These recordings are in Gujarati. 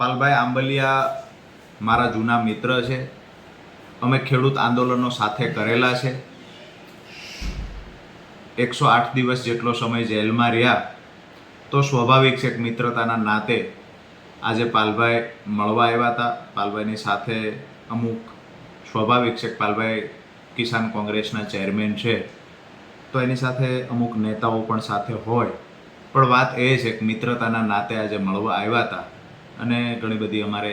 પાલભાઈ આંબલિયા મારા જૂના મિત્ર છે. અમે ખેડૂત આંદોલનો સાથે કરેલા છે. 108 દિવસ જેટલો સમય જેલમાં રહ્યા, તો સ્વાભાવિક છે કે મિત્રતાના નાતે આજે પાલભાઈ મળવા આવ્યા હતા. પાલભાઈની સાથે અમુક સ્વાભાવિક છે કે પાલભાઈ કિસાન કોંગ્રેસના ચેરમેન છે, તો એની સાથે અમુક નેતાઓ પણ સાથે હોય. પણ વાત એ છે કે મિત્રતાના નાતે આજે મળવા આવ્યા હતા અને ઘણી બધી અમારે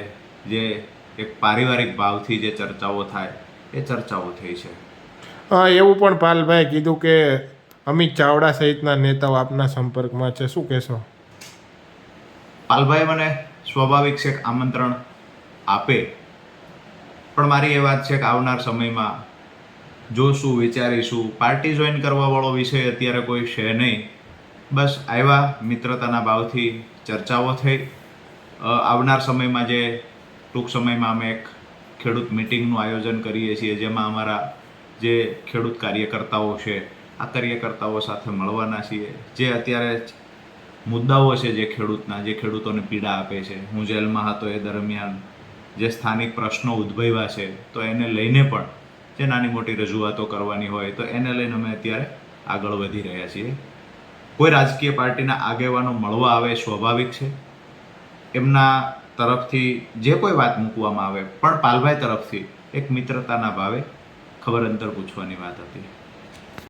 જે એક પારિવારિક ભાવથી જે ચર્ચાઓ થાય એ ચર્ચાઓ થઈ છે. એવું પણ પાલભાઈ કીધું કે અમિત ચાવડા સહિતના નેતાઓ આપના સંપર્કમાં છે, શું કહેશો? પાલભાઈ મને સ્વાભાવિક છે કે આમંત્રણ આપે, પણ મારી એ વાત છે કે આવનાર સમયમાં જોશું, વિચારીશું. પાર્ટી જોઈન કરવાવાળો વિષય અત્યારે કોઈ છે નહીં. બસ આવ્યા, મિત્રતાના ભાવથી ચર્ચાઓ થઈ. આવનાર સમયમાં જે ટૂંક સમયમાં અમે એક ખેડૂત મિટિંગનું આયોજન કરીએ છીએ, જેમાં અમારા જે ખેડૂત કાર્યકર્તાઓ છે, આ કાર્યકર્તાઓ સાથે મળવાના છીએ. જે અત્યારે મુદ્દાઓ છે જે ખેડૂતના, જે ખેડૂતોને પીડા આપે છે, હું જેલમાં હતો એ દરમિયાન જે સ્થાનિક પ્રશ્નો ઉદ્ભવ્યા છે, તો એને લઈને પણ જે નાની મોટી રજૂઆતો કરવાની હોય, તો એને લઈને અમે અત્યારે આગળ વધી રહ્યા છીએ. કોઈ રાજકીય પાર્ટીના આગેવાનો મળવા આવે સ્વાભાવિક છે, એમના તરફથી જે કોઈ વાત મૂકવામાં આવે, પણ પાલભાઈ તરફથી એક મિત્રતાના ભાવે ખબર અંતર પૂછવાની વાત હતી.